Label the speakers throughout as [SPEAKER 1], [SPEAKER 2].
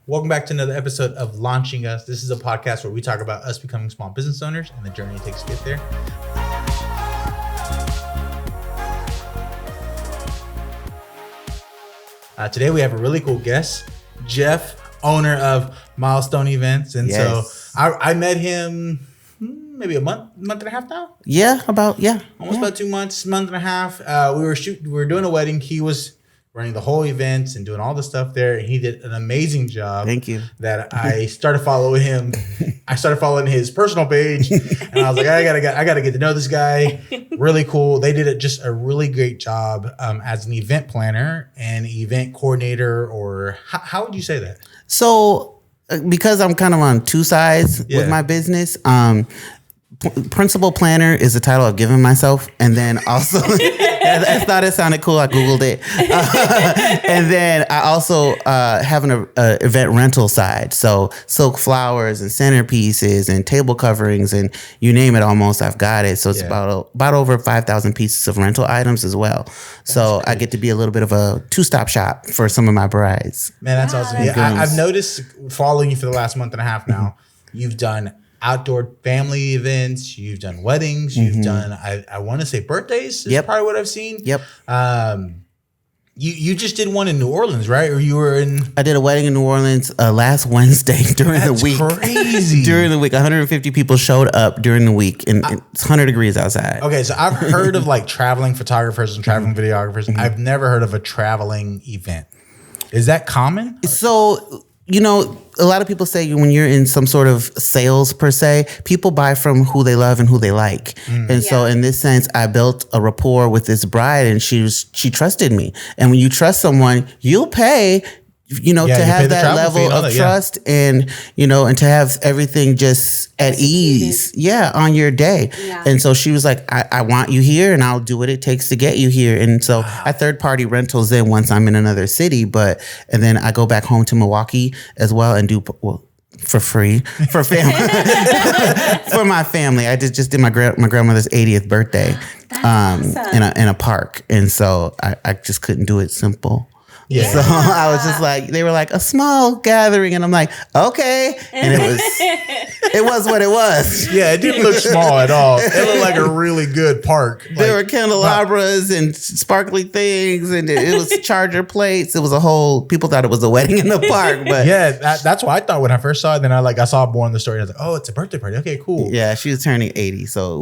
[SPEAKER 1] Welcome back to another episode of Launching Us. This is a podcast where we talk about us becoming small business owners and the journey it takes to get there. Today we have a really cool guest, Jeff, owner of Milestone Events. And so I met him maybe a month and a half now.
[SPEAKER 2] Almost
[SPEAKER 1] about 2 months, month and a half. We were doing a wedding. He was running the whole events and doing all the stuff there. And he did an amazing job.
[SPEAKER 2] Thank you.
[SPEAKER 1] That I started following him. I started following his personal page, and I was like, I gotta get to know this guy. Really cool. They did just a really great job as an event planner and event coordinator, or how would you say that?
[SPEAKER 2] So, because I'm kind of on two sides with my business, principal planner is the title I've given myself, and then also I thought it sounded cool. I Googled it, and then I also have an event rental side. So silk flowers and centerpieces and table coverings and you name it, almost I've got it. So it's about over 5,000 pieces of rental items as well. So I get to be a little bit of a two-stop shop for some of my brides.
[SPEAKER 1] Man, that's awesome. Yeah, I've noticed following you for the last month and a half now. You've done outdoor family events, you've done weddings, you've done, I want to say birthdays is probably what I've seen. You just did one in New Orleans, right? Or you were in...
[SPEAKER 2] I did a wedding in New Orleans last Wednesday during the week.
[SPEAKER 1] That's crazy.
[SPEAKER 2] During the week, 150 people showed up during the week, and it's 100 degrees outside.
[SPEAKER 1] Okay, so I've heard of like traveling photographers and traveling videographers. I've never heard of a traveling event. Is that common?
[SPEAKER 2] So... a lot of people say when you're in some sort of sales per se, people buy from who they love and who they like. So in this sense, I built a rapport with this bride, and she trusted me. And when you trust someone, you'll pay, to have that level of trust and to have everything just at ease. On your day. And so she was like, I want you here, and I'll do what it takes to get you here. And so I third party rentals in once I'm in another city, and then I go back home to Milwaukee as well and do, for free for family, for my family. I just did my grandmother's 80th birthday, in a park. And so I just couldn't do it simple. So I was just like, they were like a small gathering, and I'm like, okay. And it was what it was.
[SPEAKER 1] Yeah, it didn't look small at all. It looked like a really good park.
[SPEAKER 2] There were candelabras and sparkly things, and it was charger plates. It was people thought it was a wedding in the park. But
[SPEAKER 1] that's what I thought when I first saw it. Then I saw more in the story. I was like, oh, it's a birthday party. Okay, cool.
[SPEAKER 2] Yeah, she was turning 80, so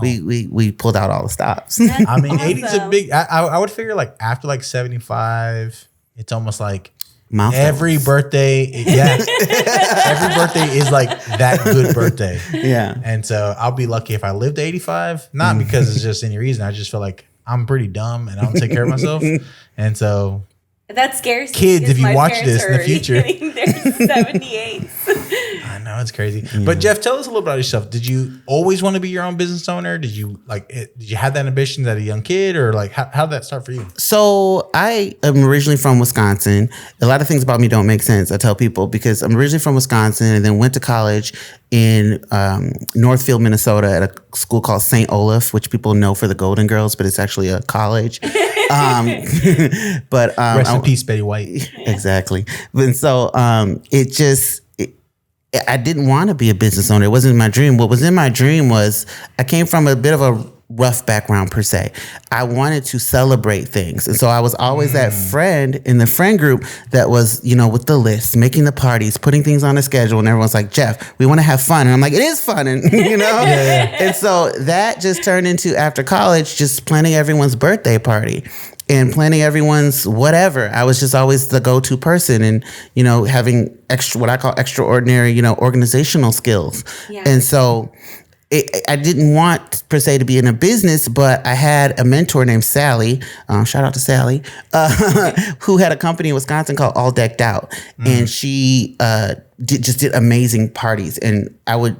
[SPEAKER 2] we pulled out all the stops.
[SPEAKER 1] I mean, 80 is a big. I would figure like after like 75. It's almost like every birthday. Every birthday is like that good birthday.
[SPEAKER 2] Yeah.
[SPEAKER 1] And so I'll be lucky if I live to 85. Not because it's just any reason. I just feel like I'm pretty dumb and I don't take care of myself. And so
[SPEAKER 3] that scares
[SPEAKER 1] kids, if you watch this in the future.
[SPEAKER 3] They're 78.
[SPEAKER 1] I know, it's crazy. Yeah. But Jeff, tell us a little about yourself. Did you always want to be your own business owner? Did you have that ambition as a young kid, or like how did that start for you?
[SPEAKER 2] So I am originally from Wisconsin. A lot of things about me don't make sense, I tell people, because I'm originally from Wisconsin and then went to college in Northfield, Minnesota at a school called St. Olaf, which people know for the Golden Girls, but it's actually a college.
[SPEAKER 1] But rest in peace, Betty White.
[SPEAKER 2] Exactly. And so I didn't want to be a business owner. It wasn't my dream. What was in my dream was I came from a bit of a rough background per se. I wanted to celebrate things. And so I was always that friend in the friend group that was, with the list, making the parties, putting things on a schedule. And everyone's like, Jeff, we want to have fun. And I'm like, it is fun. And, And so that just turned into, after college, just planning everyone's birthday party and planning everyone's whatever. I was just always the go-to person and, having what I call extraordinary, organizational skills. Yeah. And so I didn't want per se to be in a business, but I had a mentor named Sally. Shout out to Sally, who had a company in Wisconsin called All Decked Out, and she did amazing parties. And I would,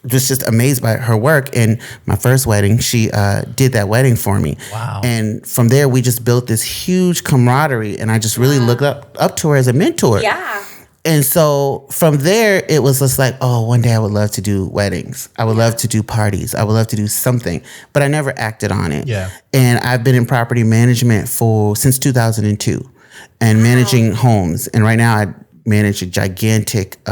[SPEAKER 2] was just amazed by her work. And my first wedding, she did that wedding for me.
[SPEAKER 1] Wow!
[SPEAKER 2] And from there, we just built this huge camaraderie, and I just really looked up to her as a mentor.
[SPEAKER 3] Yeah.
[SPEAKER 2] And so from there, it was just like, oh, one day I would love to do weddings. I would love to do parties. I would love to do something. But I never acted on it.
[SPEAKER 1] Yeah.
[SPEAKER 2] And I've been in property management since 2002 and managing homes. And right now I manage a gigantic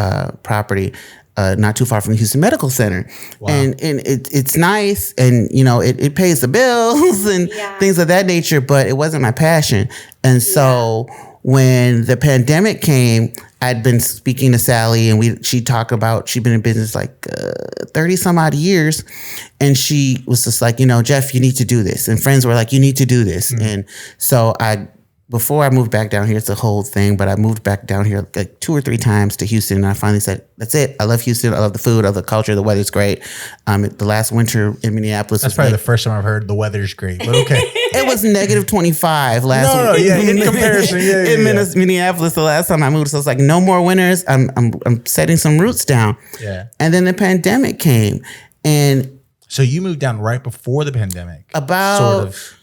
[SPEAKER 2] property not too far from the Houston Medical Center. Wow. And it's nice, and it pays the bills and things of that nature, but it wasn't my passion. And so when the pandemic came, I'd been speaking to Sally, and she'd talk about, she'd been in business like 30 some odd years. And she was just like, Jeff, you need to do this. And friends were like, you need to do this. And so before I moved back down here, it's a whole thing, but I moved back down here like 2 or 3 times to Houston. And I finally said, that's it. I love Houston. I love the food. I love the culture. The weather's great. The last winter in Minneapolis.
[SPEAKER 1] That's probably the first time I've heard the weather's great, but okay.
[SPEAKER 2] It was negative 25 last
[SPEAKER 1] No, in comparison.
[SPEAKER 2] In Minneapolis, the last time I moved. So it's like, no more winters. I'm setting some roots down.
[SPEAKER 1] Yeah.
[SPEAKER 2] And then the pandemic came. And
[SPEAKER 1] so you moved down right before the pandemic.
[SPEAKER 2] About... Sort of.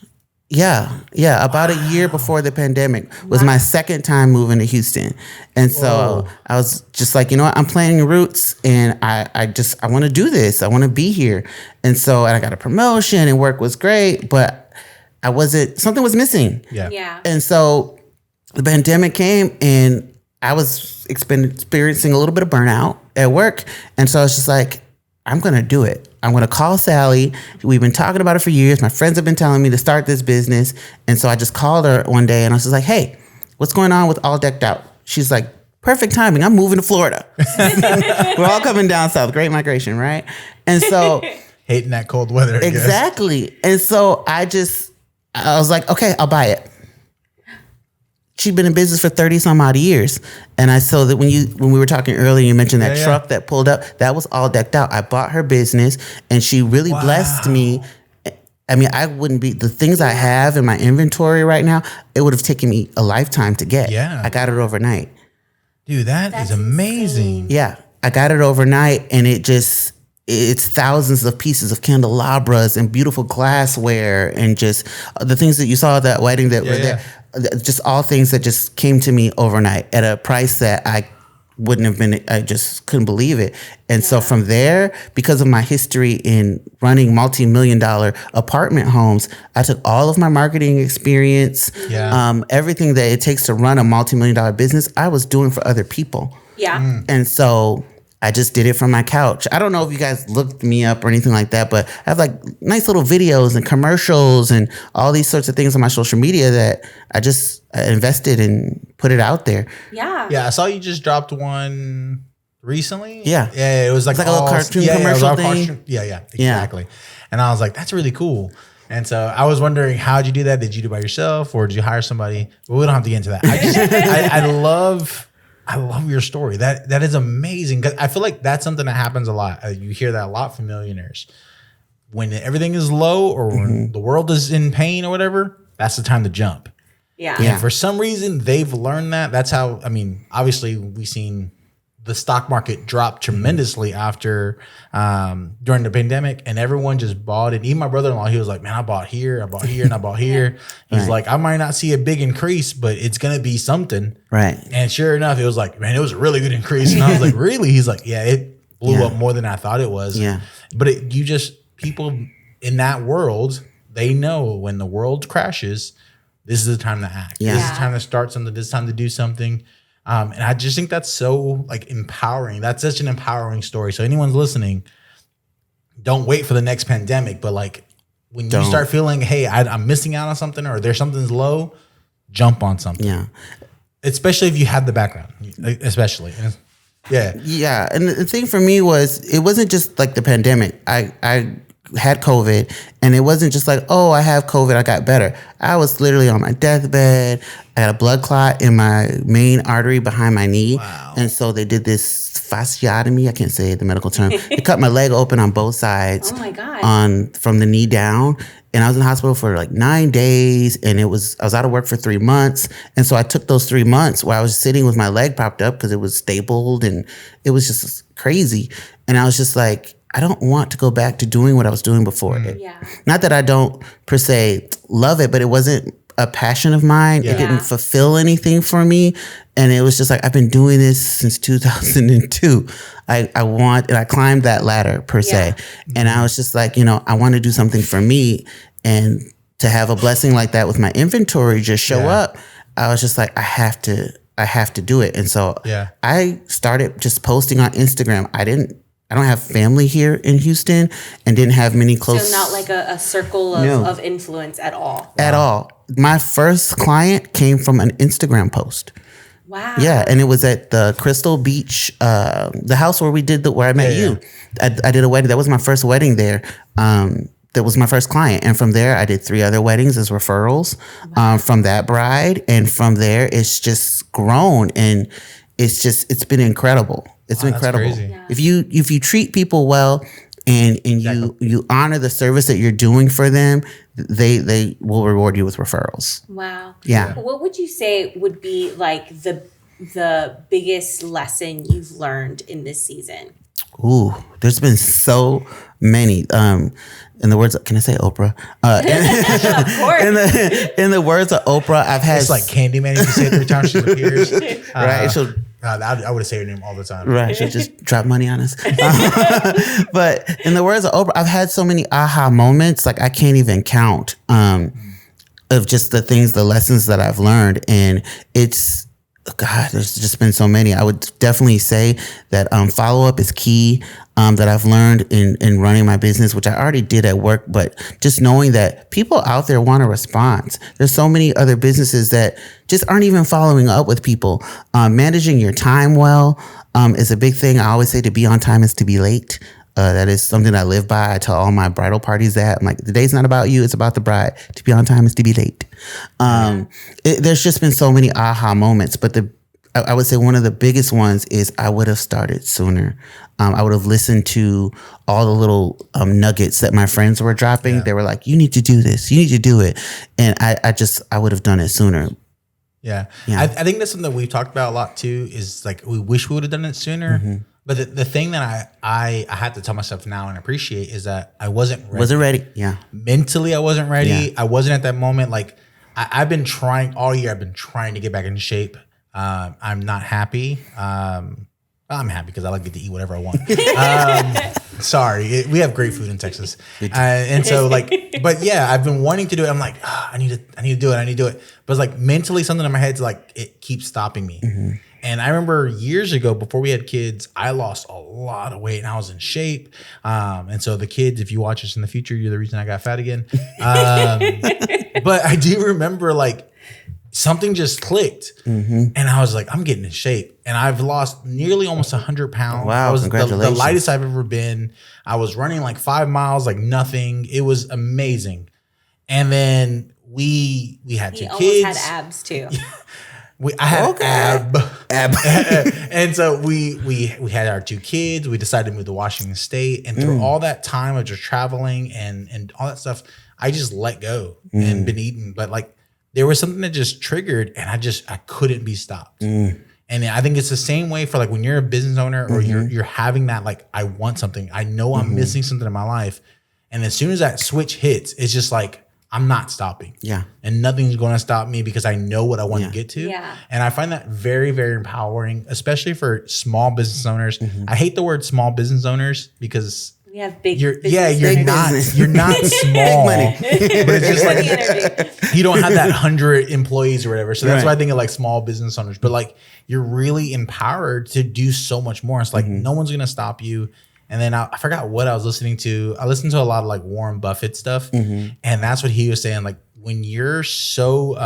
[SPEAKER 2] Yeah. About a year before the pandemic was my second time moving to Houston. And so I was just like, I'm planting roots, and I want to do this. I want to be here. And so I got a promotion, and work was great, but something was missing.
[SPEAKER 3] Yeah.
[SPEAKER 2] And so the pandemic came, and I was experiencing a little bit of burnout at work. And so I was just like, I'm going to do it. I'm going to call Sally. We've been talking about it for years. My friends have been telling me to start this business. And so I just called her one day, and I was just like, hey, what's going on with All Decked Out? She's like, perfect timing. I'm moving to Florida. We're all coming down south. Great migration, right? And so...
[SPEAKER 1] hating that cold weather.
[SPEAKER 2] Exactly. And so I was like, okay, I'll buy it. She'd been in business for 30 some odd years. And I saw that when we were talking earlier, you mentioned that truck that pulled up, that was All Decked Out. I bought her business, and she really blessed me. I mean, I wouldn't be, the things I have in my inventory right now, it would have taken me a lifetime to get.
[SPEAKER 1] Yeah.
[SPEAKER 2] I got it overnight.
[SPEAKER 1] Dude, that's amazing.
[SPEAKER 3] Insane.
[SPEAKER 2] Yeah. I got it overnight, and it's thousands of pieces of candelabras and beautiful glassware, and just the things that you saw at that wedding that were there. Just all things that just came to me overnight at a price that I wouldn't have been, I just couldn't believe it. And so from there, because of my history in running multi-million-dollar apartment homes, I took all of my marketing experience, everything that it takes to run a multi-million-dollar business, I was doing for other people.
[SPEAKER 3] Yeah.
[SPEAKER 2] And so I just did it from my couch. I don't know if you guys looked me up or anything like that, but I have like nice little videos and commercials and all these sorts of things on my social media that I just invested and put it out there.
[SPEAKER 3] Yeah.
[SPEAKER 1] Yeah, I saw you just dropped one recently.
[SPEAKER 2] Yeah.
[SPEAKER 1] Yeah, it was like
[SPEAKER 2] a little cartoon commercial thing.
[SPEAKER 1] Yeah, exactly. And I was like, that's really cool. And so I was wondering, how'd you do that? Did you do it by yourself, or did you hire somebody? Well, we don't have to get into that. I love your story. That is amazing, because I feel like that's something that happens a lot. You hear that a lot from millionaires. When everything is low, or when the world is in pain or whatever, that's the time to jump.
[SPEAKER 3] Yeah.
[SPEAKER 1] And for some reason, they've learned that. That's how, obviously we've seen the stock market drop tremendously after during the pandemic, and everyone just bought it. Even my brother-in-law, he was like, man, I bought here, and I bought here. He's like, I might not see a big increase, but it's going to be something.
[SPEAKER 2] Right.
[SPEAKER 1] And sure enough, it was like, man, it was a really good increase. And I was like, really? He's like, yeah, it blew up more than I thought it was.
[SPEAKER 2] Yeah.
[SPEAKER 1] But people in that world, they know when the world crashes, this is the time to act.
[SPEAKER 2] Yeah.
[SPEAKER 1] This is the time to start something. This is the time to do something. And I just think that's so like empowering. That's such an empowering story. So anyone's listening, don't wait for the next pandemic. But like when you start feeling, hey, I'm missing out on something, or there's something's low, jump on something.
[SPEAKER 2] Yeah.
[SPEAKER 1] Especially if you have the background, especially. Yeah.
[SPEAKER 2] Yeah. And the thing for me was, it wasn't just like the pandemic. I had COVID, and it wasn't just like, oh, I have COVID, I got better. I was literally on my deathbed. I had a blood clot in my main artery behind my knee.
[SPEAKER 1] Wow.
[SPEAKER 2] And so they did this fasciotomy. I can't say the medical term. They cut my leg open on both sides.
[SPEAKER 3] Oh my God.
[SPEAKER 2] From the knee down. And I was in the hospital for like 9 days, and I was out of work for 3 months. And so I took those 3 months where I was sitting with my leg propped up because it was stapled, and it was just crazy. And I was just like, I don't want to go back to doing what I was doing before.
[SPEAKER 3] Yeah.
[SPEAKER 2] Not that I don't per se love it, but it wasn't a passion of mine.
[SPEAKER 1] Yeah.
[SPEAKER 2] It didn't fulfill anything for me. And it was just like, I've been doing this since 2002. I climbed that ladder per se. And I was just like, I want to do something for me. And to have a blessing like that with my inventory just show up, I was just like, I have to have to do it. And so I started just posting on Instagram. I don't have family here in Houston and didn't have many close.
[SPEAKER 3] So not like a circle of influence at all.
[SPEAKER 2] At all. My first client came from an Instagram post.
[SPEAKER 3] Wow.
[SPEAKER 2] Yeah, and it was at the Crystal Beach, the house where I met you. I did a wedding. That was my first wedding there. That was my first client. And from there, I did 3 other weddings as referrals from that bride. And from there, it's just grown. And it's been incredible. It's been incredible.
[SPEAKER 3] Yeah.
[SPEAKER 2] If you treat people well and you honor the service that you're doing for them, they will reward you with referrals.
[SPEAKER 3] Wow.
[SPEAKER 2] Yeah.
[SPEAKER 3] What would you say would be like the biggest lesson you've learned in this season?
[SPEAKER 2] Ooh, there's been so many. In the words, can I say Oprah?
[SPEAKER 3] Of course.
[SPEAKER 2] In the words of Oprah, I've had.
[SPEAKER 1] It's like Candyman. If you say it 3 times, she appears.
[SPEAKER 2] Right.
[SPEAKER 1] I would say her name all the time.
[SPEAKER 2] Right. She'll just drop money on us. But in the words of Oprah, I've had so many aha moments, like I can't even count, of just the lessons that I've learned. And there's just been so many. I would definitely say that follow-up is key, that I've learned in running my business, which I already did at work, but just knowing that people out there want a response. There's so many other businesses that just aren't even following up with people. Managing your time well is a big thing. I always say to be on time is to be late. That is something I live by. I tell all my bridal parties that. I'm like, the day's not about you, it's about the bride. To be on time is to be late. There's just been so many aha moments, but I would say one of the biggest ones is I would have started sooner. I would have listened to all the little nuggets that my friends were dropping. Yeah. They were like, you need to do this, you need to do it. And I would have done it sooner.
[SPEAKER 1] Yeah. I think that's something that we've talked about a lot too, is like, we wish we would have done it sooner. Mm-hmm. But the thing that I had to tell myself now and appreciate is that I wasn't ready.
[SPEAKER 2] Wasn't ready. Yeah.
[SPEAKER 1] Mentally, I wasn't ready.
[SPEAKER 2] Yeah.
[SPEAKER 1] I wasn't at that moment. Like I've been trying all year. I've been trying to get back into shape. I'm not happy. I'm happy because I get to eat whatever I want. Sorry, we have great food in Texas, and so but yeah, I've been wanting to do it. I'm like, I need to do it. But it's like mentally, something in my head's like, it keeps stopping me. Mm-hmm. And I remember years ago, before we had kids, I lost a lot of weight and I was in shape. And so the kids, if you watch this in the future, you're the reason I got fat again. But I do remember like something just clicked, and I was like, I'm getting in shape. And I've lost nearly almost 100 pounds.
[SPEAKER 2] Wow,
[SPEAKER 1] I was
[SPEAKER 2] congratulations.
[SPEAKER 1] the lightest I've ever been. I was running like 5 miles, like nothing. It was amazing. And then we had 2 kids.
[SPEAKER 3] He almost had abs too.
[SPEAKER 1] I had ab. And so we had our 2 kids. We decided to move to Washington State. And through all that time of just traveling and all that stuff, I just let go and been eating. But like there was something that just triggered, and I couldn't be stopped. And I think it's the same way for like when you're a business owner or you're having that, like, I want something. I know I'm missing something in my life. And as soon as that switch hits, it's just like, I'm not stopping.
[SPEAKER 2] Yeah.
[SPEAKER 1] And nothing's going to stop me because I know what I want to get to.
[SPEAKER 3] Yeah.
[SPEAKER 1] And I find that very, very empowering, especially for small business owners. I hate the word small business owners because
[SPEAKER 3] we have big.
[SPEAKER 1] you're not small.
[SPEAKER 2] Money.
[SPEAKER 1] But it's just like you don't have that 100 employees or whatever. So that's why I think of like small business owners. But like you're really empowered to do so much more. It's like no one's going to stop you. And then I forgot what I was listening to. I listened to a lot of like Warren Buffett stuff. And that's what he was saying. Like when you're so,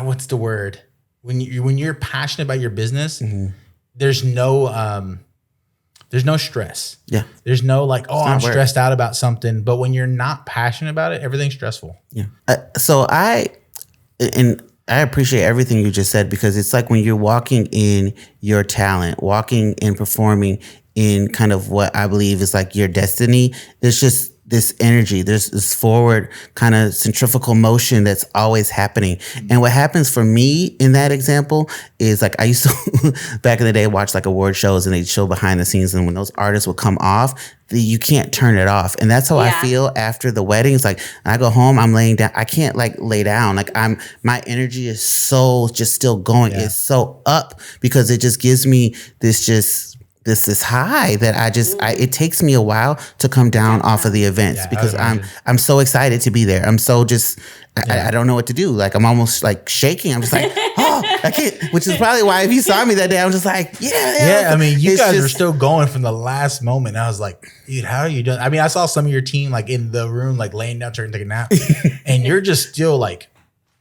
[SPEAKER 1] what's the word? When you're passionate about your business, there's no stress. Yeah. There's no like, I'm stressed out about something. But when you're not passionate about it, everything's stressful.
[SPEAKER 2] Yeah. So I appreciate everything you just said, because it's like when you're walking in your talent, walking and performing in kind of what I believe is like your destiny, there's just this energy, there's this forward kind of centrifugal motion that's always happening. And what happens for me in that example is like, I used to back in the day watch like award shows and they'd show behind the scenes, and when those artists would come off, you can't turn it off. And that's how I feel after the weddings. Like I go home, I'm laying down, I can't like lay down. Like my energy is so just still going. It's so up because it just gives me this high that it takes me a while to come down off of the events because I'm so excited to be there. I'm so just I don't know what to do. Like I'm almost like shaking. I'm just like, oh, I can't, which is probably why if you saw me that day, I'm just like,
[SPEAKER 1] Yeah, I mean, you
[SPEAKER 2] It's
[SPEAKER 1] guys
[SPEAKER 2] just-
[SPEAKER 1] were still going from the last moment. I was like, dude, how are you doing? I mean, I saw some of your team like in the room, like laying down, trying to take a nap, and you're just still like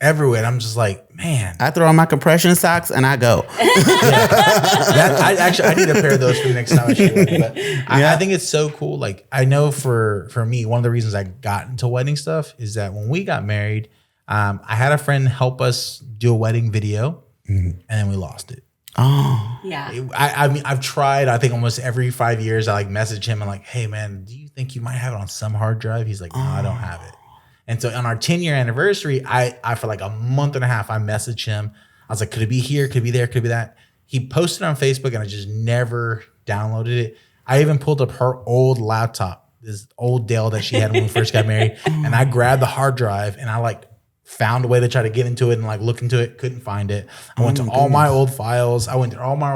[SPEAKER 1] everywhere. And I'm just like, man,
[SPEAKER 2] I throw on my compression socks and I go.
[SPEAKER 1] I need a pair of those for the next time I show up. But I think it's so cool. Like, I know for me, one of the reasons I got into wedding stuff is that when we got married, I had a friend help us do a wedding video, and then we lost it.
[SPEAKER 2] Oh,
[SPEAKER 3] Yeah.
[SPEAKER 1] I mean, I've tried, I think almost every 5 years, I like message him and like, hey man, do you think you might have it on some hard drive? He's like, no, I don't have it. And so on our 10-year anniversary, I for like a month and a half, I messaged him. I was like, could it be here? Could it be there? Could it be that? He posted on Facebook and I just never downloaded it. I even pulled up her old laptop, this old Dell that she had when we first got married. And I grabbed the hard drive and I like found a way to try to get into it and like look into it. Couldn't find it. I went to all my old files. I went through all my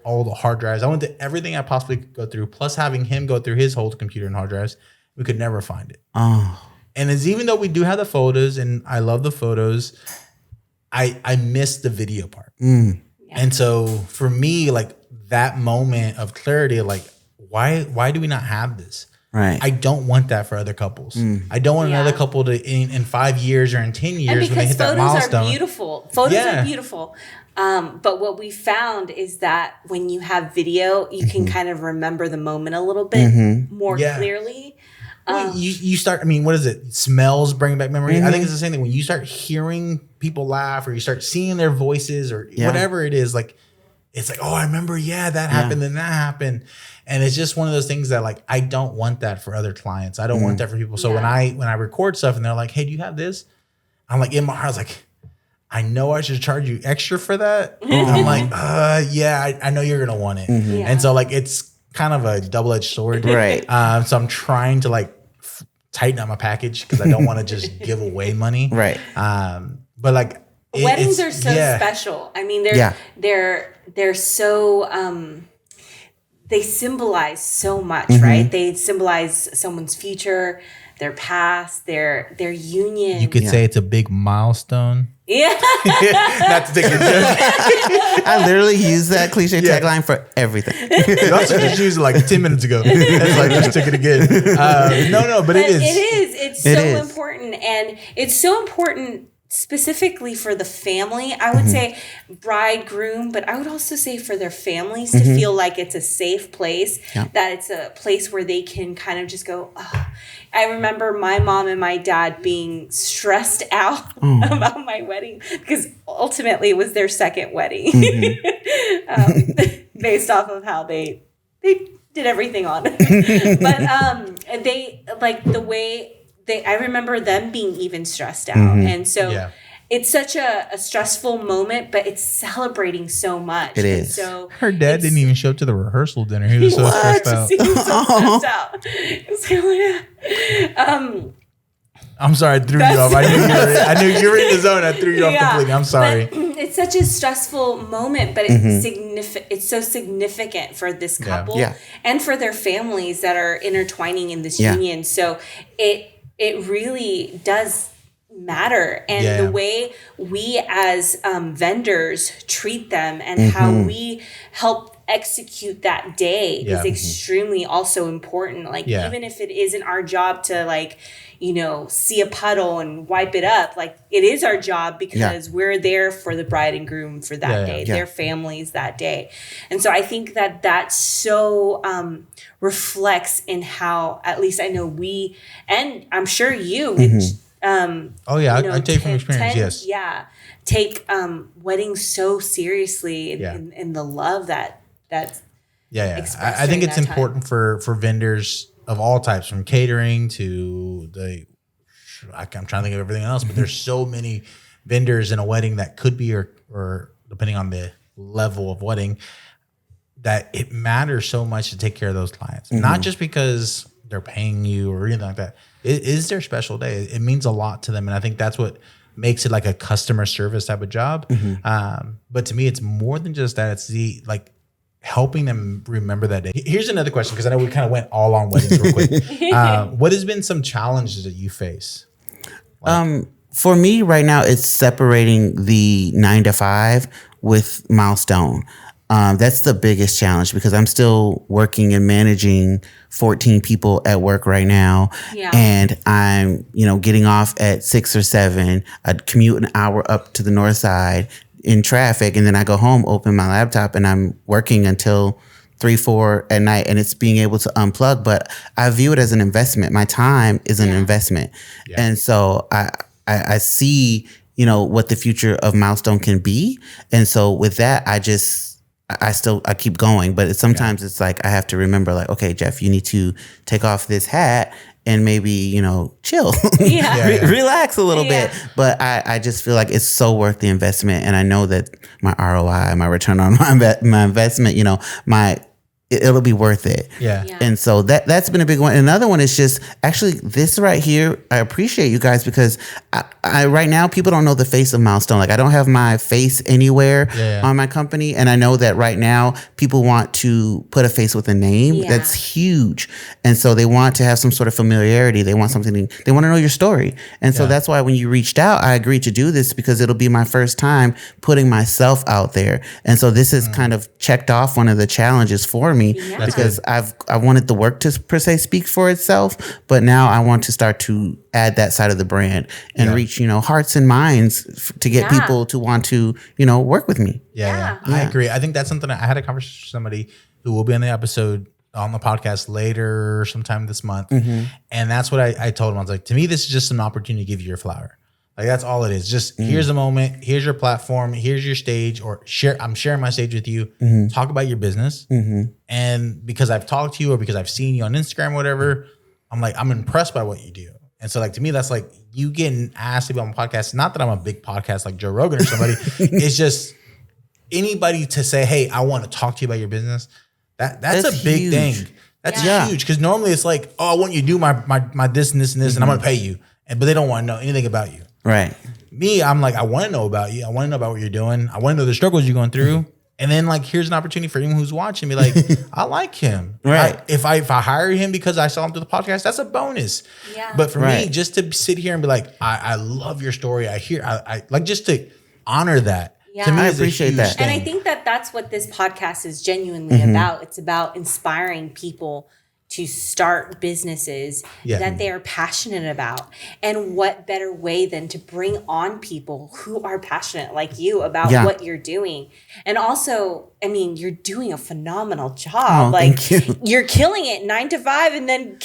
[SPEAKER 1] old hard drives. I went to everything I possibly could go through, plus having him go through his whole computer and hard drives. We could never find it.
[SPEAKER 2] oh,
[SPEAKER 1] And it's even though we do have the photos and I love the photos, I miss the video part. And so for me, like that moment of clarity, like why do we not have this?
[SPEAKER 2] right.
[SPEAKER 1] I don't want that for other couples. I don't want another couple to in 5 years or in 10 years
[SPEAKER 3] And
[SPEAKER 1] when they
[SPEAKER 3] because
[SPEAKER 1] hit that
[SPEAKER 3] photos
[SPEAKER 1] milestone.
[SPEAKER 3] are beautiful. Photos
[SPEAKER 1] Yeah.
[SPEAKER 3] are beautiful. But what we found is that when you have video, you can kind of remember the moment a little bit more
[SPEAKER 1] Yeah.
[SPEAKER 3] clearly.
[SPEAKER 1] Well, you start, I mean, what is it? Smells bring back memory. I think it's the same thing. When you start hearing people laugh or you start seeing their voices or whatever it is, like, it's like, oh, I remember, that happened and that happened. And it's just one of those things that like, I don't want that for other clients. I don't want that for people. So when I record stuff and they're like, hey, do you have this? I'm like, in my heart, I was like, I know I should charge you extra for that. And I'm like, I know you're going to want it.
[SPEAKER 3] Yeah.
[SPEAKER 1] And so like, it's kind of a double-edged sword.
[SPEAKER 2] Right.
[SPEAKER 1] So I'm trying to like tighten up my package because I don't want to just give away money.
[SPEAKER 2] Right.
[SPEAKER 1] But like
[SPEAKER 3] Weddings
[SPEAKER 1] it's-
[SPEAKER 3] are so special. I mean, they're so they symbolize so much, right? They symbolize someone's future, their past, their union.
[SPEAKER 1] You could say it's a big milestone.
[SPEAKER 3] Yeah.
[SPEAKER 1] Not to take a joke.
[SPEAKER 2] I literally use that cliche tagline for everything.
[SPEAKER 1] You also just used it like 10 minutes ago. It's like, just took it again. But it is.
[SPEAKER 3] It is. It's
[SPEAKER 2] It
[SPEAKER 3] so
[SPEAKER 2] is.
[SPEAKER 3] important. And it's so important specifically for the family. I would say bride, groom, but I would also say for their families to feel like it's a safe place, that it's a place where they can kind of just go, oh. I remember my mom and my dad being stressed out about my wedding because ultimately it was their second wedding based off of how they did everything on it. But they like the way I remember them being even stressed out. And so it's such a stressful moment, but it's celebrating so much.
[SPEAKER 2] It
[SPEAKER 3] And
[SPEAKER 2] is.
[SPEAKER 3] so
[SPEAKER 1] Her dad didn't even show up to the rehearsal dinner. He was so stressed out.
[SPEAKER 3] He was so stressed out. It was like, oh, yeah.
[SPEAKER 1] I'm sorry, I threw you off. I knew you were in the zone. I threw you off completely. I'm sorry.
[SPEAKER 3] But it's such a stressful moment, but it's significant. It's so significant for this couple and for their families that are intertwining in this union. So it really does matter, and the way we as vendors treat them and how we help execute that day is extremely also important. Like even if it isn't our job to like, see a puddle and wipe it up, like it is our job because we're there for the bride and groom for that day, their families that day. And so I think that so reflects in how, at least I know we, and I'm sure you,
[SPEAKER 1] I take from experience.
[SPEAKER 3] Yes. Take weddings so seriously and the love that's expressed
[SPEAKER 1] I think
[SPEAKER 3] during
[SPEAKER 1] it's
[SPEAKER 3] that
[SPEAKER 1] important for vendors of all types, from catering to I'm trying to think of everything else, but there's so many vendors in a wedding that could be or depending on the level of wedding, that it matters so much to take care of those clients. Not just because they're paying you or anything like that. It is their special day. It means a lot to them. And I think that's what makes it like a customer service type of job. But to me, it's more than just that. It's the helping them remember that day. Here's another question, because I know we kind of went all on weddings real quick. What has been some challenges that you face?
[SPEAKER 2] For me right now, it's separating the 9 to 5 with Milestone. That's the biggest challenge because I'm still working and managing 14 people at work right now.
[SPEAKER 3] Yeah.
[SPEAKER 2] And I'm, getting off at 6 or 7. I'd commute an hour up to the north side in traffic. And then I go home, open my laptop, and I'm working until 3, 4 at night. And it's being able to unplug. But I view it as an investment. My time is an investment. Yeah. And so I see, what the future of Milestone can be. And so with that, I keep going, but sometimes it's like I have to remember, like, okay, Jeff, you need to take off this hat and maybe, chill, relax a little bit. But I just feel like it's so worth the investment. And I know that my ROI, my return on my investment, it'll be worth it.
[SPEAKER 1] Yeah.
[SPEAKER 2] And so that's been a big one. And another one is just actually this right here. I appreciate you guys because I right now people don't know the face of Milestone. Like I don't have my face anywhere on my company. And I know that right now people want to put a face with a name. Yeah. That's huge. And so they want to have some sort of familiarity. They want they want to know your story. And so that's why when you reached out, I agreed to do this because it'll be my first time putting myself out there. And so this is kind of checked off one of the challenges for me. Yeah. Because I wanted the work to per se speak for itself, but now I want to start to add that side of the brand and reach, hearts and minds to get people to want to, work with me.
[SPEAKER 1] Yeah, I agree. I think that's something I had a conversation with somebody who will be on the podcast later sometime this month. Mm-hmm. And that's what I told him. I was like, to me, this is just an opportunity to give you your flower. Like that's all it is. Just here's a moment. Here's your platform. Here's your stage. Or I'm sharing my stage with you. Mm-hmm. Talk about your business. Mm-hmm. And because I've talked to you or because I've seen you on Instagram or whatever, I'm impressed by what you do. And so like to me, that's like you getting asked to be on a podcast. Not that I'm a big podcast like Joe Rogan or somebody. It's just anybody to say, hey, I want to talk to you about your business. That's a big thing. That's huge. Because normally it's like, oh, I want you to do my this and this and this, and I'm gonna pay you. But they don't want to know anything about you.
[SPEAKER 2] Right.
[SPEAKER 1] Me, I'm like, I want to know about you. I want to know about what you're doing. I want to know the struggles you're going through. And then like, here's an opportunity for anyone who's watching. Be like, I like him.
[SPEAKER 2] Right.
[SPEAKER 1] If I hire him because I saw him through the podcast, that's a bonus. Yeah. But for me, just to sit here and be like, I love your story. I like just to honor that.
[SPEAKER 3] Yeah.
[SPEAKER 1] To me,
[SPEAKER 2] I appreciate that.
[SPEAKER 3] And I think that's what this podcast is genuinely about. It's about inspiring people to start businesses that they are passionate about. And what better way than to bring on people who are passionate like you about what you're doing. And also, I mean, you're doing a phenomenal job.
[SPEAKER 2] Thank you.
[SPEAKER 3] You're killing it 9 to 5 and then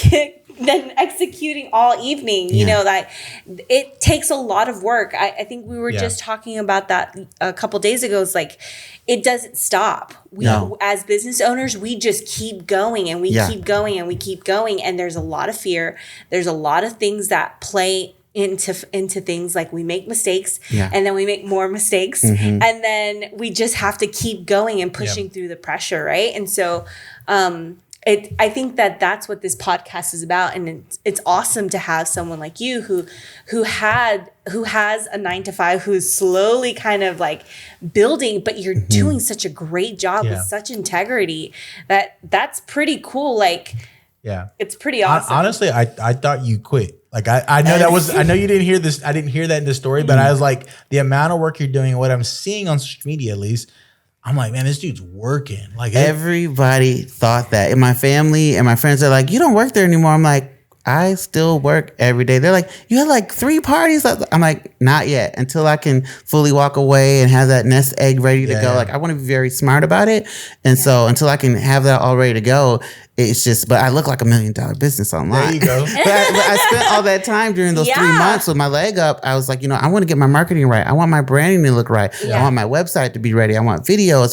[SPEAKER 3] executing all evening. You know, that it takes a lot of work. I think we were just talking about that a couple days ago. It's like, it doesn't stop. As business owners, we just keep going and we keep going and we keep going. And there's a lot of fear. There's a lot of things that play into things like we make mistakes and then we make more mistakes. And then we just have to keep going and pushing through the pressure. Right. And so, I think that's what this podcast is about, and it's awesome to have someone like you who has a 9 to 5, who's slowly kind of like building, but you're doing such a great job with such integrity that's pretty cool. Like, it's pretty awesome.
[SPEAKER 1] Honestly, I thought you quit. Like I know I know you didn't hear this. I didn't hear that in the story, but I was like, the amount of work you're doing and what I'm seeing on social media, at least. I'm like, man, this dude's working. Like
[SPEAKER 2] everybody thought that. And my family and my friends are like, you don't work there anymore. I'm like, I still work every day. They're like, you had like 3 parties. I'm like, not yet, until I can fully walk away and have that nest egg ready to go. Like I want to be very smart about it. And so until I can have that all ready to go, it's just, but I look like $1 million business online.
[SPEAKER 1] There you go.
[SPEAKER 2] but I spent all that time during those 3 months with my leg up. I was like, I want to get my marketing right. I want my branding to look right. I want my website to be ready. I want videos.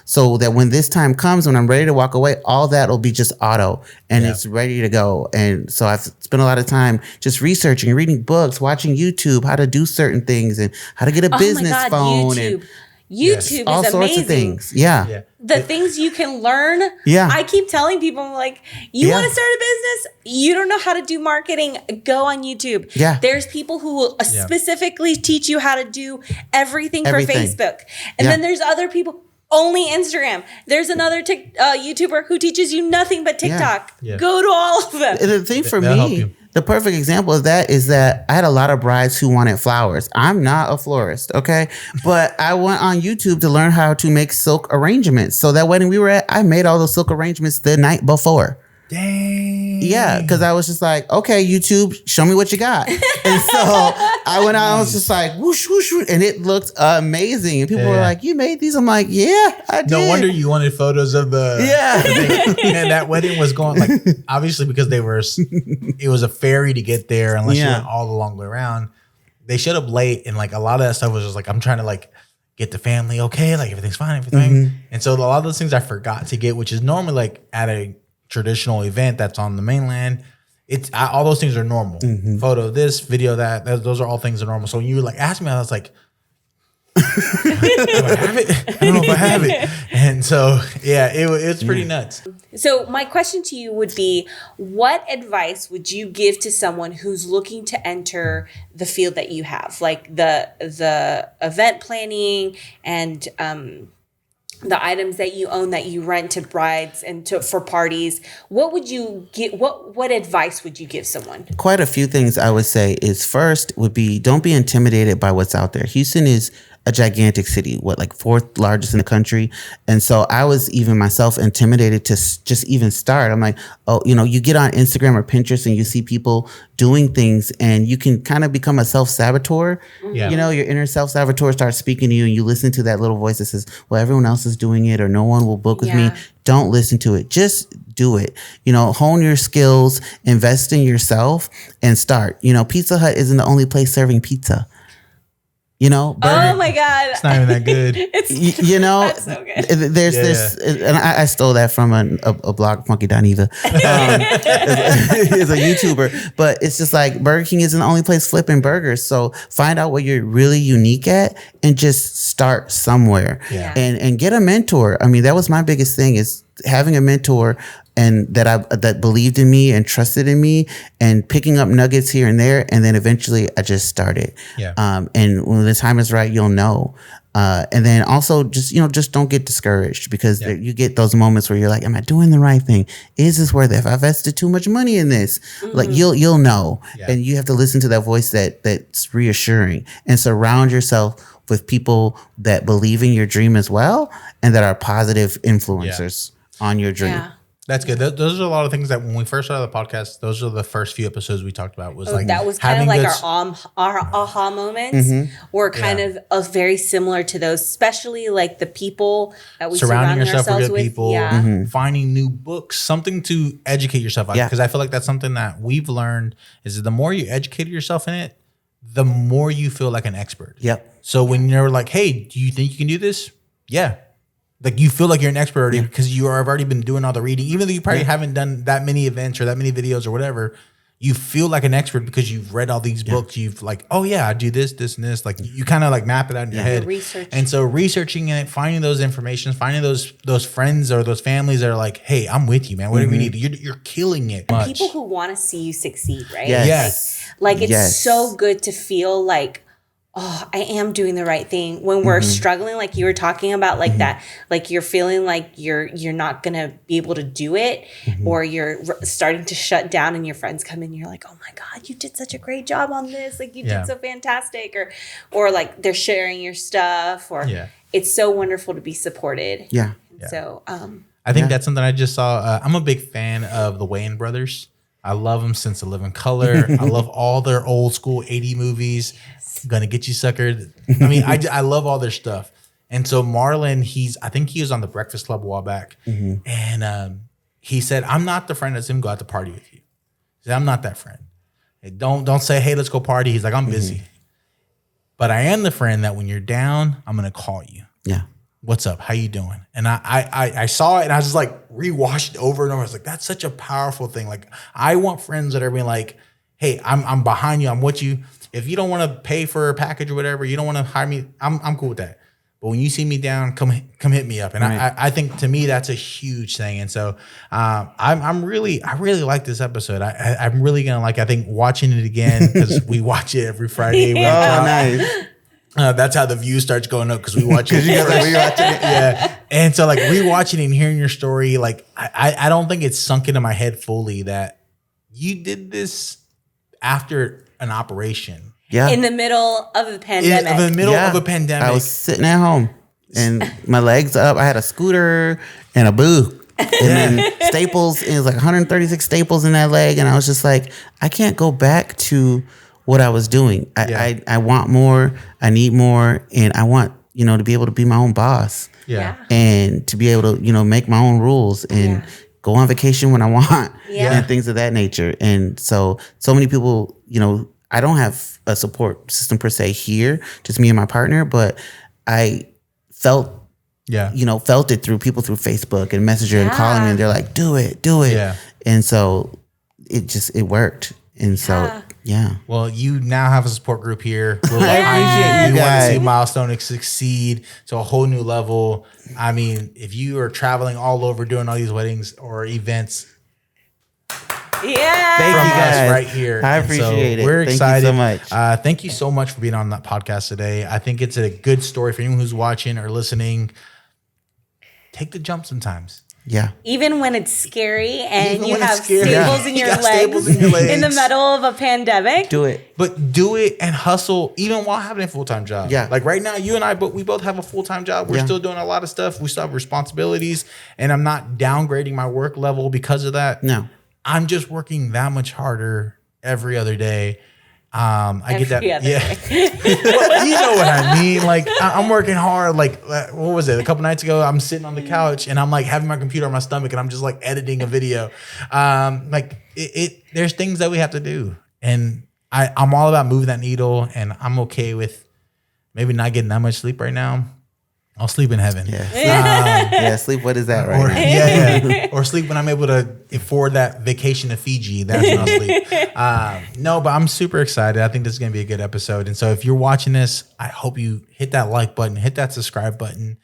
[SPEAKER 2] So that when this time comes, when I'm ready to walk away, all that will be just auto and it's ready to go. And so I've spent a lot of time just researching, reading books, watching YouTube, how to do certain things and how to get a business phone.
[SPEAKER 3] YouTube
[SPEAKER 2] all
[SPEAKER 3] is
[SPEAKER 2] sorts
[SPEAKER 3] amazing.
[SPEAKER 2] Of things. Yeah.
[SPEAKER 3] The things you can learn.
[SPEAKER 2] Yeah.
[SPEAKER 3] I keep telling people, I'm like, you want to start a business? You don't know how to do marketing? Go on YouTube.
[SPEAKER 2] Yeah.
[SPEAKER 3] There's people who will specifically teach you how to do everything. For Facebook. And then there's other people, only Instagram. There's another YouTuber who teaches you nothing but TikTok. Go to all of them.
[SPEAKER 2] The thing for me, The perfect example of that is that I had a lot of brides who wanted flowers. I'm not a florist, okay? But I went on YouTube to learn how to make silk arrangements. So that wedding we were at, I made all those silk arrangements the night before.
[SPEAKER 1] Dang.
[SPEAKER 2] Yeah, because I was just like, okay, YouTube, show me what you got. And so I went out, I was just like, whoosh, whoosh, whoosh, and it looked amazing. And people were like, you made these? I'm like, yeah, I did.
[SPEAKER 1] No wonder you wanted photos of the and that wedding was going like obviously because it was a ferry to get there unless you went all the long way around. They showed up late and like a lot of that stuff was just like I'm trying to like get the family okay, like everything's fine, everything. And so a lot of those things I forgot to get, which is normally like at a traditional event that's on the mainland. All those things are normal. Photo of this, video that, those are all things that are normal. So when you were like asking me, I was like, do I have it? I don't know if I have it. And so it's pretty nuts.
[SPEAKER 3] So my question to you would be, what advice would you give to someone who's looking to enter the field that you have, like the event planning and the items that you own that you rent to brides and for parties? What would you get? What advice would you give someone?
[SPEAKER 2] Quite a few things I would say is first would be don't be intimidated by what's out there. Houston is a gigantic city, like fourth largest in the country. And so I was even myself intimidated to just even start. I'm like, oh, you get on Instagram or Pinterest and you see people doing things and you can kind of become a self-saboteur. Yeah. Your inner self-saboteur starts speaking to you and you listen to that little voice that says, well, everyone else is doing it or no one will book with me. Don't listen to it. Just do it. Hone your skills, invest in yourself and start. Pizza Hut isn't the only place serving pizza.
[SPEAKER 3] Oh my God.
[SPEAKER 1] It's not even that good.
[SPEAKER 3] That's so good.
[SPEAKER 2] There's this, and I stole that from a blog, Funky.Eva. He's a YouTuber, but it's just like Burger King isn't the only place flipping burgers. So find out what you're really unique at and just start somewhere and get a mentor. I mean, that was my biggest thing is having a mentor and that believed in me and trusted in me and picking up nuggets here and there. And then eventually I just started. And when the time is right, you'll know. And then also just don't get discouraged because you get those moments where you're like, am I doing the right thing? Is this worth it? If I invested too much money in this, like you'll know. And you have to listen to that voice that's reassuring and surround yourself with people that believe in your dream as well and that are positive influencers on your dream.
[SPEAKER 3] Yeah.
[SPEAKER 1] That's good. Those are a lot of things that when we first started the podcast, those are the first few episodes we talked about.
[SPEAKER 3] That was kind of like our aha moments were kind of very similar to those, especially like the people that we surrounding
[SPEAKER 1] yourself
[SPEAKER 3] ourselves
[SPEAKER 1] with good people, finding new books, something to educate yourself on. Because I feel like that's something that we've learned is that the more you educate yourself in it, the more you feel like an expert. So when you're like, hey, do you think you can do this? Yeah. Like you feel like you're an expert already because you have already been doing all the reading. Even though you probably haven't done that many events or that many videos or whatever, you feel like an expert because you've read all these books. You've like, oh yeah, I do this, this, and this. Like you kind of like map it out in your head.
[SPEAKER 3] Research.
[SPEAKER 1] And so researching it, finding those information, finding those friends or those families that are like, hey, I'm with you, man. What do we need? You're killing it.
[SPEAKER 3] And people who want to see you succeed, right?
[SPEAKER 1] Yes.
[SPEAKER 3] Like it's so good to feel like, oh, I am doing the right thing when we're struggling, like you were talking about, like that, like you're feeling like you're not going to be able to do it or you're starting to shut down and your friends come in and you're like, oh my God, you did such a great job on this. Like you did so fantastic or like they're sharing your stuff or it's so wonderful to be supported. So,
[SPEAKER 1] I think that's something I just saw. I'm a big fan of the Wayans brothers. I love them since The Living Color. I love all their old school 80 movies. Gonna Get You Suckered. I mean, I love all their stuff. And so Marlon, I think he was on the Breakfast Club a while back. And he said, I'm not the friend that's him go out to party with you. He said, I'm not that friend. Don't say, hey, let's go party. He's like, I'm busy. But I am the friend that when you're down, I'm gonna call you. What's up? How you doing? And I saw it and I just like rewatched it over and over. I was like, that's such a powerful thing. Like I want friends that are being like, hey, I'm behind you. I'm with you. If you don't want to pay for a package or whatever, you don't want to hire me, I'm cool with that. But when you see me down, come hit me up. And I think to me that's a huge thing. And so I really like this episode. I'm really gonna I think watching it again because we watch it every Friday.
[SPEAKER 2] Nice.
[SPEAKER 1] That's how the view starts going up because we watch it. And so like rewatching and hearing your story, like I don't think it's sunk into my head fully that you did this after an operation.
[SPEAKER 2] Yeah.
[SPEAKER 3] In the middle of the pandemic.
[SPEAKER 1] In the middle of a pandemic.
[SPEAKER 2] I was sitting at home and my legs up. I had a scooter and a boo. And then staples, it was like 136 staples in that leg. And I was just like, I can't go back to what I was doing. I want more. I need more. And I want, to be able to be my own boss.
[SPEAKER 1] Yeah.
[SPEAKER 2] And to be able to, make my own rules and go on vacation when I want and things of that nature. And so many people, I don't have a support system per se here, just me and my partner, but I felt it through people through Facebook and Messenger and calling me, and they're like, do it.
[SPEAKER 1] Yeah.
[SPEAKER 2] And so it worked. And so,
[SPEAKER 1] Well, you now have a support group here. We're
[SPEAKER 2] appreciate
[SPEAKER 1] we
[SPEAKER 2] you
[SPEAKER 1] want to
[SPEAKER 2] guys.
[SPEAKER 1] see Milestone succeed to a whole new level. I mean, if you are traveling all over doing all these weddings or events,
[SPEAKER 3] Yeah.
[SPEAKER 2] Thank
[SPEAKER 1] from
[SPEAKER 2] you guys.
[SPEAKER 1] us right here.
[SPEAKER 2] I
[SPEAKER 1] And
[SPEAKER 2] appreciate it.
[SPEAKER 1] We're
[SPEAKER 2] Thank
[SPEAKER 1] excited.
[SPEAKER 2] you so much.
[SPEAKER 1] Thank you so much for being on that podcast today. I think it's a good story for anyone who's watching or listening. Take the jump sometimes.
[SPEAKER 2] Yeah.
[SPEAKER 3] Even when it's scary and
[SPEAKER 1] Even
[SPEAKER 3] you
[SPEAKER 1] when it's
[SPEAKER 3] have
[SPEAKER 1] scary.
[SPEAKER 3] staples in
[SPEAKER 1] You
[SPEAKER 3] your
[SPEAKER 1] got
[SPEAKER 3] legs
[SPEAKER 1] staples in your legs.
[SPEAKER 3] in the middle of a pandemic.
[SPEAKER 2] Do it.
[SPEAKER 1] But do it and hustle even while having a full-time job.
[SPEAKER 2] Yeah.
[SPEAKER 1] Like right now, you and I, we both have a full-time job. We're still doing a lot of stuff. We still have responsibilities. And I'm not downgrading my work level because of that.
[SPEAKER 2] No.
[SPEAKER 1] I'm just working that much harder every other day. I get that.
[SPEAKER 3] Every other
[SPEAKER 1] Well, you know what I mean? Like I'm working hard. Like what was it? A couple nights ago, I'm sitting on the couch and I'm like having my computer on my stomach and I'm just like editing a video. There's things that we have to do, and I'm all about moving that needle, and I'm okay with maybe not getting that much sleep right now. I'll sleep in heaven.
[SPEAKER 2] Yeah. Sleep. What is that right now?
[SPEAKER 1] Or sleep when I'm able to afford that vacation to Fiji. That's when I'll sleep. No, but I'm super excited. I think this is going to be a good episode. And so if you're watching this, I hope you hit that like button, hit that subscribe button.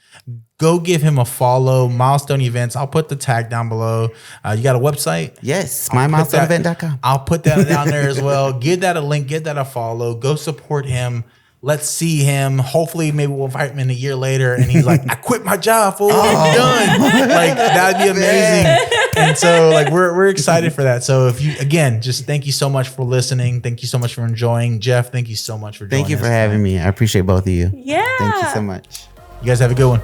[SPEAKER 1] Go give him a follow. Milestone Events. I'll put the tag down below. You got a website?
[SPEAKER 2] Yes. MyMilestoneEvent.com.
[SPEAKER 1] I'll put that down there as well. Give that a link. Give that a follow. Go support him. Let's see him. Hopefully, maybe we'll invite him in a year later, and he's like, "I quit my job, fool. I'm done." Like that'd be amazing. And so, like, we're excited for that. So, if you just thank you so much for listening. Thank you so much for enjoying. Jeff, thank you so much for joining.
[SPEAKER 2] Thank you for having me. I appreciate both of you.
[SPEAKER 3] Yeah.
[SPEAKER 2] Thank you so much.
[SPEAKER 1] You guys have a good one.